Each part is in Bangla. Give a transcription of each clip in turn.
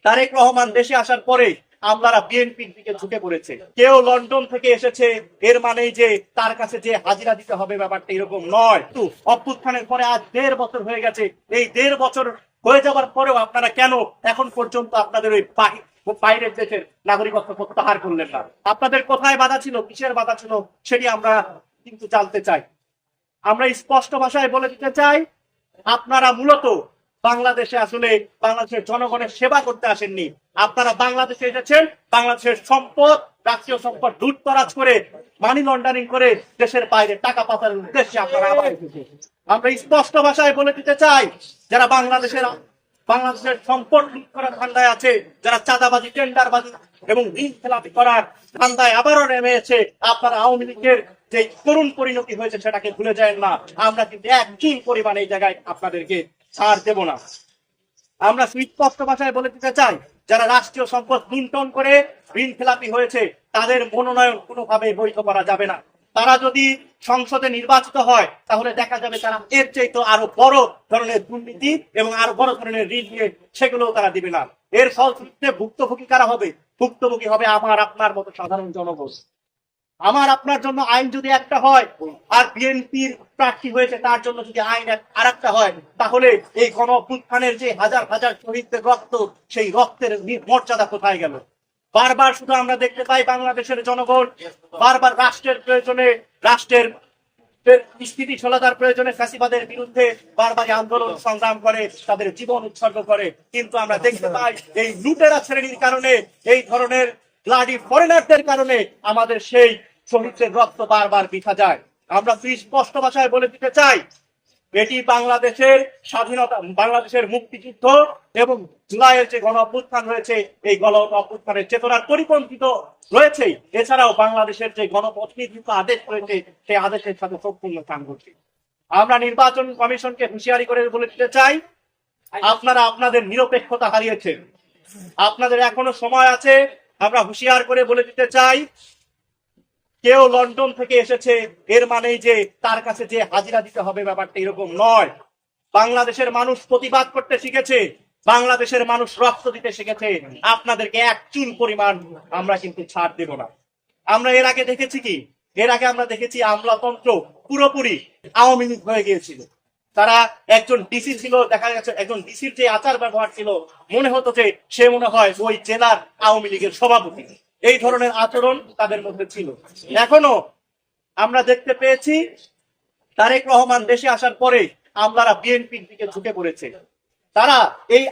তারেক রহমান দেশে আসার পরে আমলারা বিএনপির দিকে ঝুঁকে পড়েছে। কেউ লন্ডন থেকে এসেছে, এর মানে যে তার কাছে যে হাজিরা দিতে হবে ব্যাপারটা এরকম নয়। অভ্যুত্থানের পরে আজ 1.5 বছর হয়ে গেছে। এই 1.5 বছর হয়ে যাওয়ার পরেও আপনারা কেন এখন পর্যন্ত আপনাদের ওই বাইরের দেশের নাগরিকত্ব প্রত্যাহার করলেন না? আপনাদের কোথায় বাধা ছিল, কিসের বাধা ছিল, সেটি আমরা কিন্তু জানতে চাই। আমরা স্পষ্ট ভাষায় বলে দিতে চাই, আপনারা মূলত বাংলাদেশে আসলে বাংলাদেশের জনগণের সেবা করতে আসেননি। আপনারা বাংলাদেশে এসেছেন বাংলাদেশের সম্পদ, রাষ্ট্রীয় সম্পদ লুটতরাজ করে, মানি লন্ডারিং করে দেশের বাইরে টাকা পাচারের উদ্দেশ্যে আপনারা আবার এসেছেন। আমরা স্পষ্ট ভাষায় বলে দিতে চাই, যারা বাংলাদেশের সম্পদ লুট করার ধান্দায় আছে, যারা চাঁদাবাজি, টেন্ডারবাজি এবং ঋণ খেলাপি করার ধান্দায় আবারও নেমেছে, আপনারা আওয়ামী লীগের যে করুণ পরিণতি হয়েছে সেটাকে ভুলে যায় না। আমরা কিন্তু একই পরিমাণে এই জায়গায় আপনাদেরকে ছাড় দেব না। আমরা স্পষ্ট ভাষায় বলে দিতে চাই, যারা রাষ্ট্রীয় সম্পদ লুণ্ঠন করে ঋণ খেলাপি হয়েছে তাদের মনোনয়ন কোনোভাবে বৈধ করা যাবে না। তারা যদি সংসদে নির্বাচিত হয় তাহলে দেখা যাবে তারা এর চাইতে আরো বড় ধরনের দুর্নীতি এবং আরো বড় ধরনের ঋণ দিয়ে সেগুলোও তারা দিবে না। এর ফলশ্রুতিতে ভুক্তভোগী কারা হবে? ভুক্তভোগী হবে আমার আপনার মতো সাধারণ জনগণ। আমার আপনার জন্য আইন যদি একটা হয় আর বিএনপির প্রার্থী হয়েছে তার জন্য যদি আইন আর একটা হয়, তাহলে এই গণ অভ্যুত্থানের যে হাজার হাজার শহীদদের রক্ত, সেই রক্তের মর্যাদা কোথায় গেল? বারবার শুধু আমরা দেখতে পাই বাংলাদেশের জনগণ বারবার রাষ্ট্রের প্রয়োজনে, রাষ্ট্রের স্থিতিশীলতার প্রয়োজনে ফ্যাসিবাদের বিরুদ্ধে বারবার আন্দোলন সংগ্রাম করে, তাদের জীবন উৎসর্গ করে। কিন্তু আমরা দেখতে পাই এই লুটেরা শ্রেণীর কারণে, এই ধরনের ব্লাডি ফরেনারদের কারণে আমাদের সেই শহীদদের রক্ত বারবার বৃথা যায়। আমরা স্পষ্ট ভাষায় বলে দিতে চাই, এটি বাংলাদেশের স্বাধীনতা, বাংলাদেশের মুক্তিযুদ্ধ এবং জুলাইয়ের যে গণ অভ্যুত্থান হয়েছে, এই গণ অভ্যুত্থানের চেতনার পরিপন্থিত রয়েছে। এছাড়াও বাংলাদেশের যে গণপ্রতিনিধিত্ব আদেশ রয়েছে, সেই আদেশের সাথে সম্পূর্ণ সাংঘর্ষিক। আমরা নির্বাচন কমিশনকে হুঁশিয়ারি করে বলে দিতে চাই, আপনারা আপনাদের নিরপেক্ষতা হারিয়েছেন, আপনাদের এখনো সময় আছে। আমরা হুঁশিয়ার করে বলে দিতে চাই, কেউ লন্ডন থেকে এসেছে, এর মানে যে তার কাছে যে হাজিরা দিতে হবে ব্যাপারটা এরকম নয়। বাংলাদেশের মানুষ প্রতিবাদ করতে শিখেছে, বাংলাদেশের মানুষ রক্ত দিতে শিখেছে। আপনাদেরকে এক চুল পরিমাণ আমরা কিন্তু ছাড় দেব না। আমরা এর আগে দেখেছি কি, এর আগে আমরা দেখেছি আমলাতন্ত্র পুরোপুরি আওয়ামী লীগ হয়ে গিয়েছিল। তারা একজন ডিসি ছিল, দেখা গেছে একজন ডিসির যে আচার ব্যবহার ছিল, মনে হতো যে সে মনে হয় ওই জেলার আওয়ামী লীগের সভাপতি। এই ধরনের আচরণ তাদের মধ্যে ছিল। এখনো আমরা দেখতে পেয়েছি তারেক রহমান দেশে আসার পরে আমলারা বিএনপির দিকে ঝুঁকে পড়েছে। তারা এই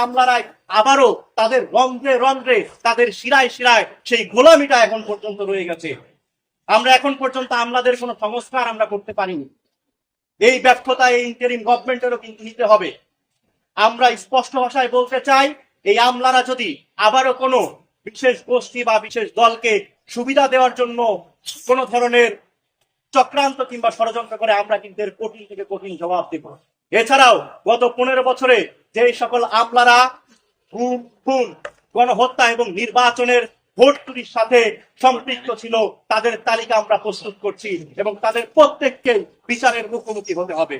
আমলারাই আবারও তাদের রন্ধ্রে রন্ধ্রে, তাদের শিরায় শিরায় সেই গোলামিটা এখন পর্যন্ত রয়ে গেছে। আমরা এখন পর্যন্ত আমলাদের কোনো সংস্কার আমরা করতে পারিনি। এই ব্যর্থতা এই ইন্টারিম গভর্নমেন্টেরও কিন্তু নিতে হবে। আমরা স্পষ্ট ভাষায় বলতে চাই, এই আমলারা যদি আবারও কোনো বিশেষ গোষ্ঠী বা বিশেষ দলকে সুবিধা দেওয়ার জন্য কোন ধরনের চক্রান্ত কিংবা ষড়যন্ত্র করে, আমরা কিন্তু এর কঠিন থেকে কঠিন জবাব দেব। এছাড়াও গত 15 বছরে যে সকল আমলারা খুন, গণহত্যা এবং নির্বাচনের ভোট চুরির সাথে সম্পৃক্ত ছিল, তাদের তালিকা আমরা প্রস্তুত করছি এবং তাদের প্রত্যেককে বিচারের মুখোমুখি হতে হবে।